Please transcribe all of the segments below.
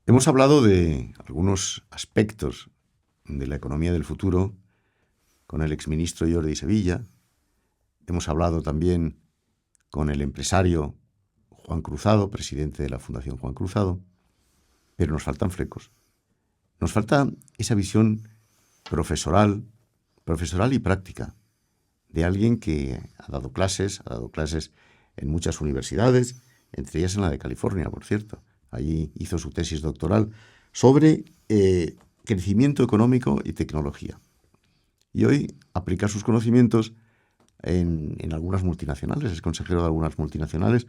Hemos hablado de algunos aspectos de la economía del futuro con el exministro Jordi Sevilla. Hemos hablado también con el empresario Juan Cruzado, presidente de la Fundación Juan Cruzado, pero nos faltan flecos. Nos falta esa visión profesoral y práctica de alguien que ha dado clases en muchas universidades, entre ellas en la de California, por cierto. Allí hizo su tesis doctoral sobre crecimiento económico y tecnología. Y hoy aplica sus conocimientos en algunas multinacionales. Es consejero de algunas multinacionales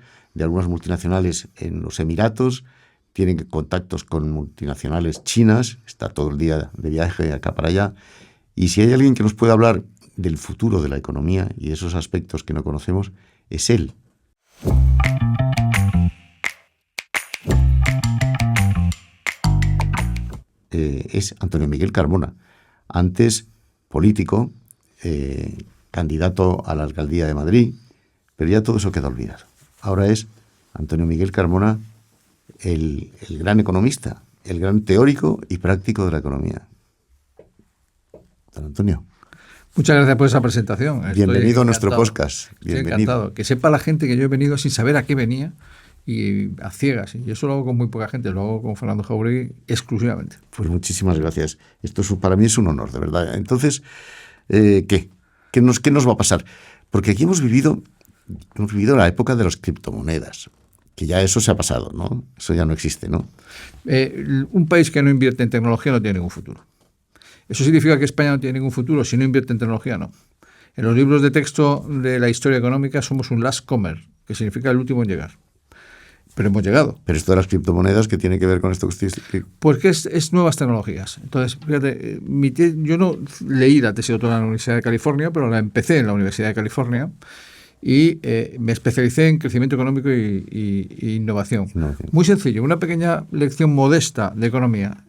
en los Emiratos. Tiene contactos con multinacionales chinas. Está todo el día de viaje acá para allá. Y si hay alguien que nos puede hablar del futuro de la economía y de esos aspectos que no conocemos, es él. Es Antonio Miguel Carmona, antes político, candidato a la alcaldía de Madrid, pero ya todo eso queda olvidado. Ahora es Antonio Miguel Carmona el gran economista, el gran teórico y práctico de la economía. Don Antonio. Muchas gracias por esa presentación. Bienvenido a nuestro podcast. Estoy encantado. Que sepa la gente que yo he venido sin saber a qué venía y a ciegas. Y eso lo hago con muy poca gente, lo hago con Fernando Jauregui exclusivamente. Pues muchísimas gracias. Esto para mí es un honor, de verdad. Entonces, ¿qué nos va a pasar? Porque aquí hemos vivido la época de las criptomonedas, que ya eso se ha pasado, ¿no? Eso ya no existe, ¿no? Un país que no invierte en tecnología no tiene ningún futuro. ¿Eso significa que España no tiene ningún futuro? Si no invierte en tecnología, no. En los libros de texto de la historia económica somos un last comer, que significa el último en llegar. Pero hemos llegado. Pero esto de las criptomonedas, ¿qué tiene que ver con esto? Porque es nuevas tecnologías. Entonces, fíjate, yo no leí la tesis doctoral en la Universidad de California, pero la empecé en la Universidad de California y me especialicé en crecimiento económico y innovación. Muy sencillo, una pequeña lección modesta de economía.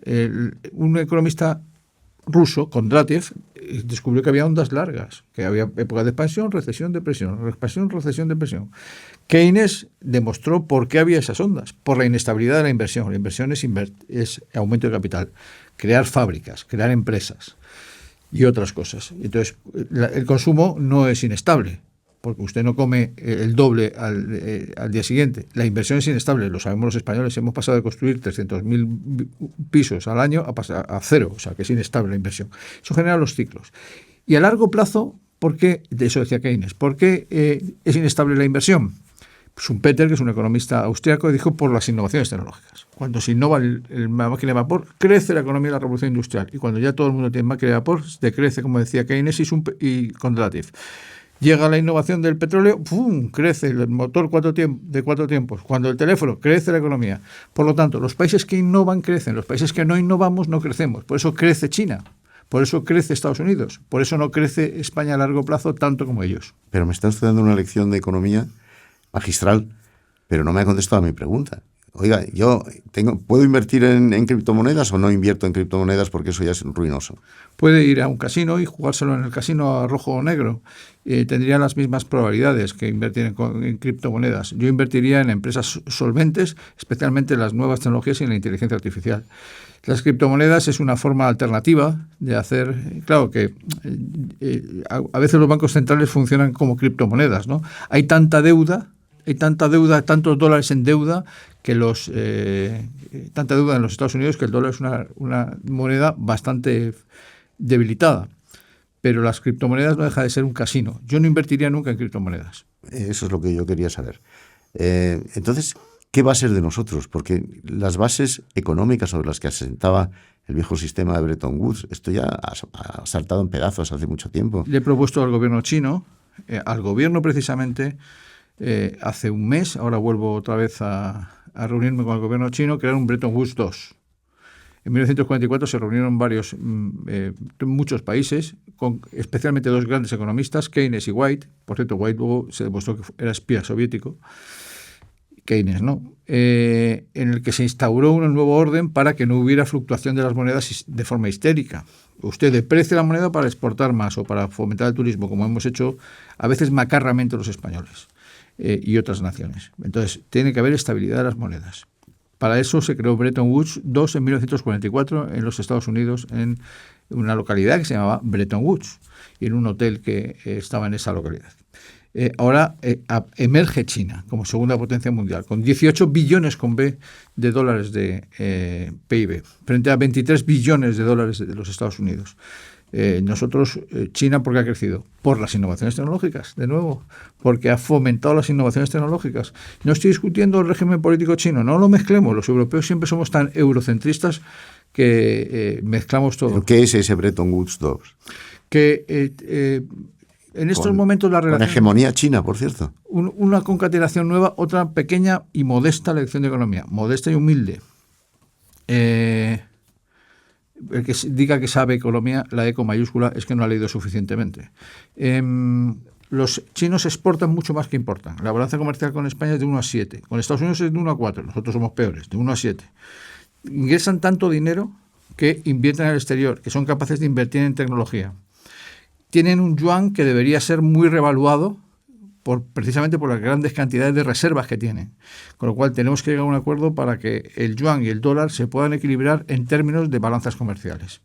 Un economista ruso, Kondratiev, descubrió que había ondas largas, que había épocas de expansión, recesión, depresión, expansión, recesión, depresión. Keynes demostró por qué había esas ondas, por la inestabilidad de la inversión. La inversión es aumento de capital, crear fábricas, crear empresas y otras cosas. Entonces, el consumo no es inestable, porque usted no come el doble al día siguiente. La inversión es inestable, lo sabemos los españoles. Hemos pasado de construir 300.000 pisos al año a pasar a cero, o sea que es inestable la inversión. Eso genera los ciclos. Y a largo plazo, ¿por qué? De eso decía Keynes. ¿Por qué es inestable la inversión? Schumpeter, que es un economista austriaco, dijo por las innovaciones tecnológicas. Cuando se innova la máquina de vapor, crece la economía de la revolución industrial. Y cuando ya todo el mundo tiene máquina de vapor, decrece, como decía Keynes y Kondratiev. Llega la innovación del petróleo, ¡pum!, crece el motor de 4 tiempos. Cuando el teléfono, crece la economía. Por lo tanto, los países que innovan crecen, los países que no innovamos no crecemos. Por eso crece China, por eso crece Estados Unidos, por eso no crece España a largo plazo tanto como ellos. Pero me está usted dando una lección de economía magistral, pero no me ha contestado a mi pregunta. Oiga, ¿puedo invertir en criptomonedas o no invierto en criptomonedas porque eso ya es ruinoso? Puede ir a un casino y jugárselo en el casino a rojo o negro. Tendría las mismas probabilidades que invertir en criptomonedas. Yo invertiría en empresas solventes, especialmente en las nuevas tecnologías y en la inteligencia artificial. Las criptomonedas es una forma alternativa de hacer. Claro que a veces los bancos centrales funcionan como criptomonedas, ¿no? Hay tanta deuda, tantos dólares en deuda, que tanta deuda en los Estados Unidos, que el dólar es una moneda bastante debilitada. Pero las criptomonedas no deja de ser un casino. Yo no invertiría nunca en criptomonedas. Eso es lo que yo quería saber. Entonces, ¿qué va a ser de nosotros? Porque las bases económicas sobre las que asentaba el viejo sistema de Bretton Woods, esto ya ha saltado en pedazos hace mucho tiempo. Le he propuesto al gobierno chino, al gobierno precisamente, hace un mes, ahora vuelvo otra vez a reunirme con el gobierno chino, crear un Bretton Woods 2. En 1944 se reunieron muchos países, especialmente 2 grandes economistas, Keynes y White. Por cierto, White luego se demostró que era espía soviético, Keynes no, en el que se instauró un nuevo orden para que no hubiera fluctuación de las monedas de forma histérica. Usted deprecia la moneda para exportar más o para fomentar el turismo, como hemos hecho a veces macarramente los españoles y otras naciones. Entonces, tiene que haber estabilidad de las monedas. Para eso se creó Bretton Woods II en 1944 en los Estados Unidos, en una localidad que se llamaba Bretton Woods, y en un hotel que estaba en esa localidad. Ahora emerge China como segunda potencia mundial, con 18 billones con B de dólares de PIB, frente a 23 billones de dólares de los Estados Unidos. China, ¿por qué ha crecido? Por las innovaciones tecnológicas, de nuevo, porque ha fomentado las innovaciones tecnológicas. No estoy discutiendo el régimen político chino, no lo mezclemos. Los europeos siempre somos tan eurocentristas que mezclamos todo. ¿Pero qué es ese Bretton Woods II? Que en estos momentos la relación... Con hegemonía china, por cierto. Una concatenación nueva, otra pequeña y modesta lección de economía, modesta y humilde. El que diga que sabe economía, la E con mayúscula, es que no ha leído suficientemente. Los chinos exportan mucho más que importan. La balanza comercial con España es de 1 a 7. Con Estados Unidos es de 1 a 4. Nosotros somos peores, de 1 a 7. Ingresan tanto dinero que invierten en el exterior, que son capaces de invertir en tecnología. Tienen un yuan que debería ser muy revaluado precisamente por las grandes cantidades de reservas que tienen. Con lo cual tenemos que llegar a un acuerdo para que el yuan y el dólar se puedan equilibrar en términos de balanzas comerciales.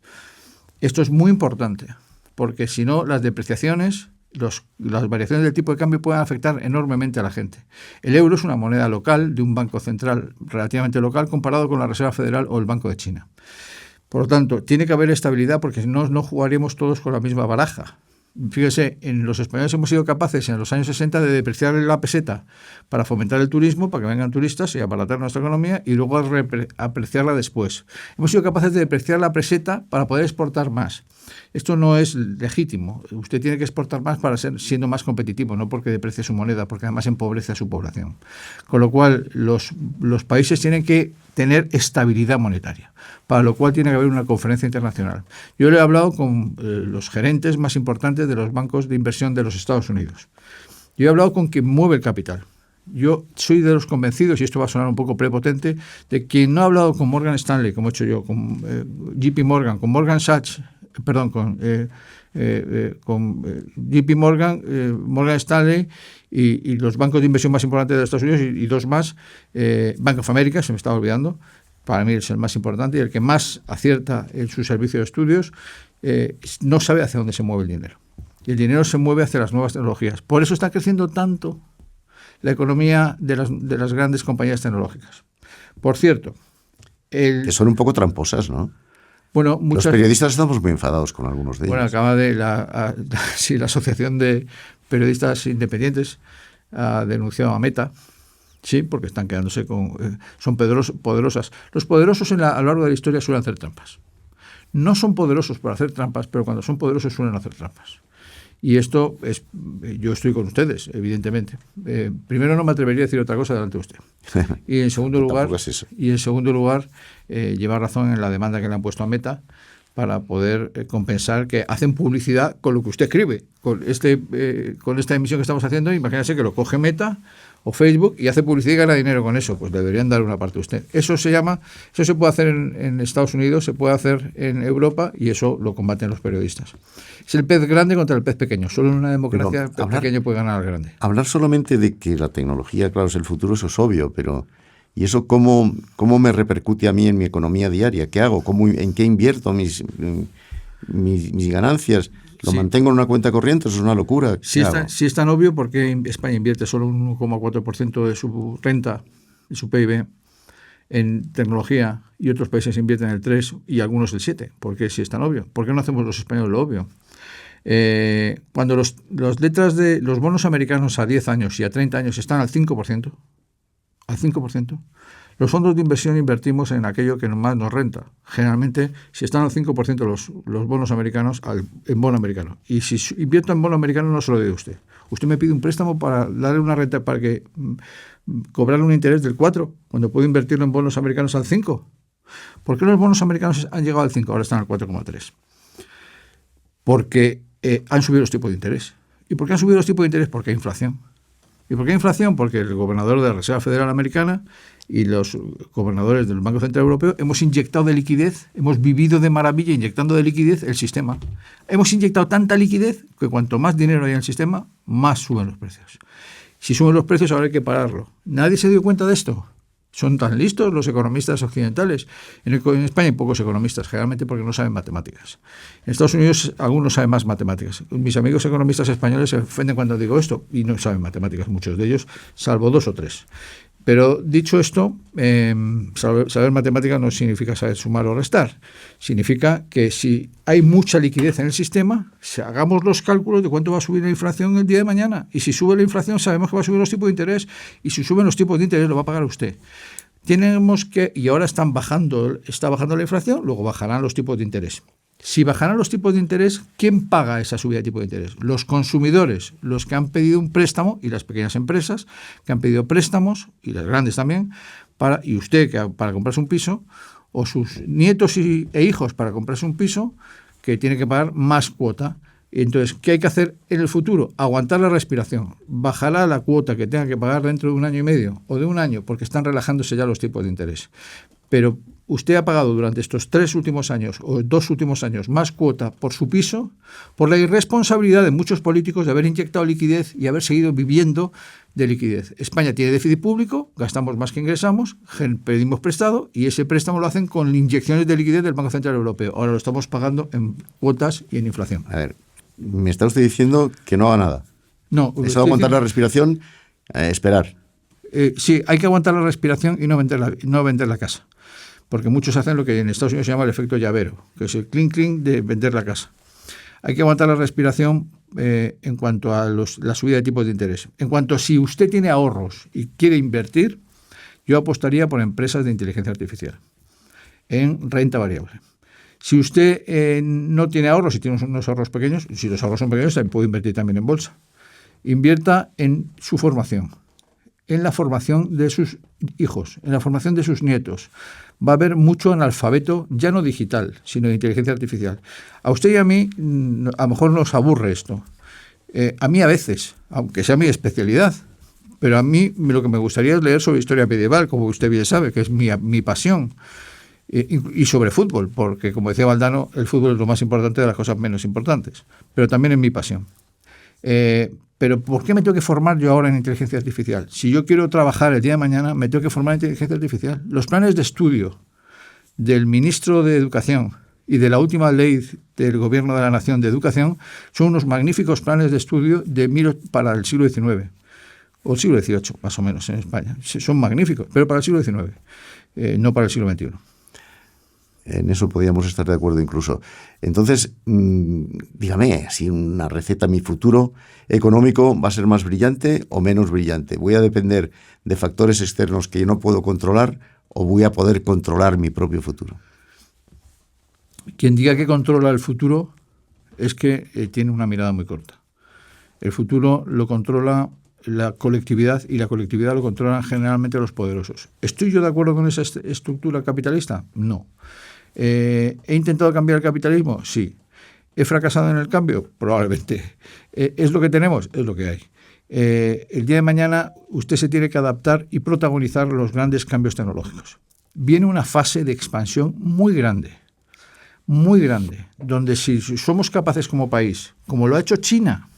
Esto es muy importante, porque si no, las depreciaciones, las variaciones del tipo de cambio pueden afectar enormemente a la gente. El euro es una moneda local de un banco central relativamente local comparado con la Reserva Federal o el Banco de China. Por lo tanto, tiene que haber estabilidad porque si no, no jugaremos todos con la misma baraja. Fíjese, los españoles hemos sido capaces en los años 60 de depreciar la peseta para fomentar el turismo, para que vengan turistas y abaratar nuestra economía, y luego apreciarla después. Hemos sido capaces de depreciar la peseta para poder exportar más. Esto no es legítimo. Usted tiene que exportar más para siendo más competitivo, no porque deprecie su moneda, porque además empobrece a su población. Con lo cual, los países tienen que tener estabilidad monetaria, para lo cual tiene que haber una conferencia internacional. Yo le he hablado con los gerentes más importantes de los bancos de inversión de los Estados Unidos. Yo he hablado con quien mueve el capital. Yo soy de los convencidos, y esto va a sonar un poco prepotente, de quien no ha hablado con Morgan Stanley, como he hecho yo, con JP Morgan, con Morgan Sachs, perdón, con JP Morgan, Morgan Stanley y los bancos de inversión más importantes de Estados Unidos y dos más, Bank of America, se me estaba olvidando, para mí es el más importante y el que más acierta en su servicio de estudios, no sabe hacia dónde se mueve el dinero. Y el dinero se mueve hacia las nuevas tecnologías. Por eso está creciendo tanto la economía de las grandes compañías tecnológicas. Por cierto, que son un poco tramposas, ¿no? Bueno, los periodistas estamos muy enfadados con algunos de ellos. Bueno, acaba de la Asociación de Periodistas Independientes ha denunciado a Meta, sí, porque están quedándose son poderosas. Los poderosos a lo largo de la historia suelen hacer trampas. No son poderosos por hacer trampas, pero cuando son poderosos suelen hacer trampas. Y esto es, yo estoy con ustedes, evidentemente. Primero, no me atrevería a decir otra cosa delante de usted. Y en segundo lugar, lleva razón en la demanda que le han puesto a Meta para poder compensar que hacen publicidad con lo que usted escribe. Con esta emisión que estamos haciendo, imagínese que lo coge Meta o Facebook y hace publicidad y gana dinero con eso. Pues le deberían dar una parte a usted. Eso se puede hacer en Estados Unidos, se puede hacer en Europa y eso lo combaten los periodistas. Es el pez grande contra el pez pequeño. Solo en una democracia el pez pequeño puede ganar al grande. Hablar solamente de que la tecnología, claro, es el futuro, eso es obvio, pero ¿y eso cómo me repercute a mí en mi economía diaria? ¿Qué hago? ¿En qué invierto mis ganancias? ¿Lo mantengo en una cuenta corriente? Eso es una locura. Si es tan obvio, ¿por qué España invierte solo un 1,4% de su renta, de su PIB, en tecnología y otros países invierten el 3% y algunos el 7%? ¿Por qué si es tan obvio? ¿Por qué no hacemos los españoles lo obvio? Cuando las letras de los bonos americanos a 10 años y a 30 años están al 5%, los fondos de inversión invertimos en aquello que más nos renta. Generalmente, si están al 5% los bonos americanos, en bono americano. Y si invierto en bono americano, no se lo doy a usted. Usted me pide un préstamo para darle una renta, para que cobrarle un interés del 4%, cuando puedo invertirlo en bonos americanos al 5%. ¿Por qué los bonos americanos han llegado al 5%? Ahora están al 4,3%. Porque han subido los tipos de interés. ¿Y por qué han subido los tipos de interés? Porque hay inflación. ¿Y por qué hay inflación? Porque el gobernador de la Reserva Federal Americana y los gobernadores del Banco Central Europeo hemos inyectado de liquidez, hemos vivido de maravilla inyectando de liquidez el sistema. Hemos inyectado tanta liquidez que cuanto más dinero hay en el sistema, más suben los precios. Si suben los precios, ahora hay que pararlo. ¿Nadie se dio cuenta de esto? Son tan listos los economistas occidentales. En España hay pocos economistas, generalmente porque no saben matemáticas. En Estados Unidos algunos saben más matemáticas. Mis amigos economistas españoles se ofenden cuando digo esto y no saben matemáticas, muchos de ellos, salvo 2 o 3. Pero dicho esto, saber matemáticas no significa saber sumar o restar. Significa que si hay mucha liquidez en el sistema, hagamos los cálculos de cuánto va a subir la inflación el día de mañana. Y si sube la inflación, sabemos que va a subir los tipos de interés. Y si suben los tipos de interés, lo va a pagar usted. Tenemos que, y ahora está bajando la inflación, luego bajarán los tipos de interés. Si bajarán los tipos de interés, ¿quién paga esa subida de tipo de interés? Los consumidores, los que han pedido un préstamo, y las pequeñas empresas que han pedido préstamos, y las grandes también, y usted para comprarse un piso, o sus nietos e hijos para comprarse un piso, que tiene que pagar más cuota. Entonces, ¿qué hay que hacer en el futuro? Aguantar la respiración. Bajará la cuota que tenga que pagar dentro de 1 año y medio o de 1 año, porque están relajándose ya los tipos de interés. Pero usted ha pagado durante estos 3 últimos años o 2 últimos años más cuota por su piso, por la irresponsabilidad de muchos políticos de haber inyectado liquidez y haber seguido viviendo de liquidez. España tiene déficit público, gastamos más que ingresamos, pedimos prestado y ese préstamo lo hacen con inyecciones de liquidez del Banco Central Europeo. Ahora lo estamos pagando en cuotas y en inflación. A ver, me está usted diciendo que no haga nada. No. Eso de aguantar la respiración, esperar. Sí, hay que aguantar la respiración y no vender la casa. Porque muchos hacen lo que en Estados Unidos se llama el efecto llavero, que es el clink de vender la casa. Hay que aguantar la respiración en cuanto a la subida de tipos de interés. En cuanto a si usted tiene ahorros y quiere invertir, yo apostaría por empresas de inteligencia artificial, en renta variable. Si usted no tiene ahorros, si tiene unos ahorros pequeños, si los ahorros son pequeños, puede invertir también en bolsa. Invierta en su formación, en la formación de sus hijos, en la formación de sus nietos. Va a haber mucho analfabeto, ya no digital, sino de inteligencia artificial. A usted y a mí, a lo mejor nos aburre esto. A mí a veces, aunque sea mi especialidad, pero a mí lo que me gustaría es leer sobre historia medieval, como usted bien sabe, que es mi pasión. Y sobre fútbol, porque como decía Valdano, el fútbol es lo más importante de las cosas menos importantes, pero también es mi pasión. Pero ¿por qué me tengo que formar yo ahora en inteligencia artificial? Si yo quiero trabajar el día de mañana, me tengo que formar en inteligencia artificial. Los planes de estudio del ministro de Educación y de la última ley del Gobierno de la Nación de Educación son unos magníficos planes de estudio para el siglo XIX, o el siglo XVIII, más o menos, en España. Son magníficos, pero para el siglo XIX, no para el siglo XXI. En eso podríamos estar de acuerdo incluso. Entonces, dígame, si una receta, mi futuro económico va a ser más brillante o menos brillante. ¿Voy a depender de factores externos que yo no puedo controlar o voy a poder controlar mi propio futuro? Quien diga que controla el futuro es que tiene una mirada muy corta. El futuro lo controla la colectividad y la colectividad lo controlan generalmente los poderosos. ¿Estoy yo de acuerdo con esa estructura capitalista? No. ¿He intentado cambiar el capitalismo? Sí. ¿He fracasado en el cambio? Probablemente. ¿Es lo que tenemos? Es lo que hay. El día de mañana usted se tiene que adaptar y protagonizar los grandes cambios tecnológicos. Viene una fase de expansión muy grande, donde si somos capaces como país, como lo ha hecho China,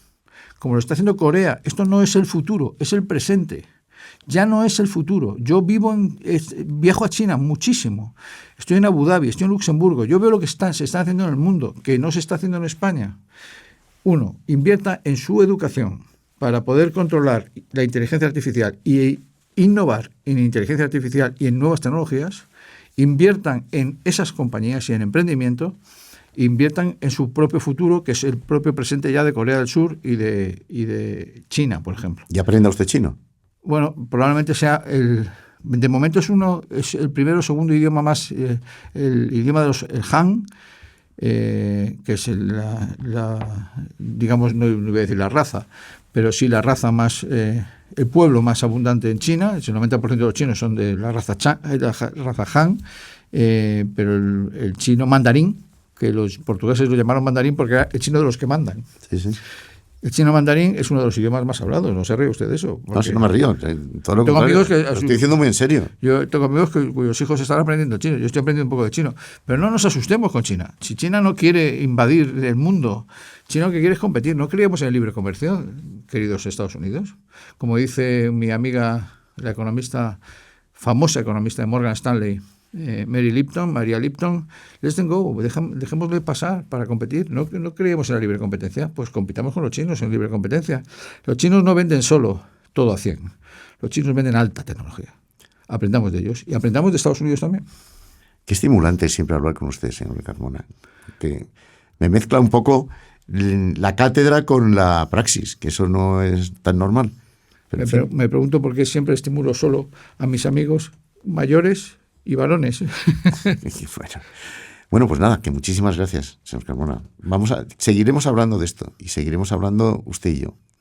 como lo está haciendo Corea, esto no es el futuro, es el presente. Ya no es el futuro. Yo viajo a China muchísimo. Estoy en Abu Dhabi, estoy en Luxemburgo. Yo veo lo que se está haciendo en el mundo, que no se está haciendo en España. 1. Invierta en su educación para poder controlar la inteligencia artificial y innovar en inteligencia artificial y en nuevas tecnologías. Inviertan en esas compañías y en emprendimiento. Inviertan en su propio futuro, que es el propio presente ya de Corea del Sur y de China, por ejemplo. ¿Y aprenda usted chino? Bueno, probablemente sea de momento es el primero o segundo idioma más, el idioma de el Han, que es digamos, no voy a decir la raza, pero sí la raza más, el pueblo más abundante en China. El 90% de los chinos son de la raza Han, pero el chino mandarín, que los portugueses lo llamaron mandarín porque era el chino de los que mandan. Sí, sí. El chino mandarín es uno de los idiomas más hablados, no se ríe usted de eso. No, si no me río, todo lo contrario, lo estoy diciendo muy en serio. Yo tengo amigos cuyos hijos están aprendiendo chino, yo estoy aprendiendo un poco de chino, pero no nos asustemos con China. Si China no quiere invadir el mundo, China lo que quiere es competir. No creemos en el libre comercio, queridos Estados Unidos. Como dice mi amiga, la economista famosa economista de Morgan Stanley, Maria Lipton, let's go, dejémosle pasar para competir. No creemos en la libre competencia, pues compitamos con los chinos en libre competencia. Los chinos no venden solo todo a 100, los chinos venden alta tecnología. Aprendamos de ellos y aprendamos de Estados Unidos también. Qué estimulante es siempre hablar con usted, señor Carmona. Me mezcla un poco la cátedra con la praxis, que eso no es tan normal. Pero me pregunto por qué siempre estimulo solo a mis amigos mayores y varones. Bueno, pues nada, que muchísimas gracias, señor Carmona. Seguiremos hablando de esto y seguiremos hablando usted y yo.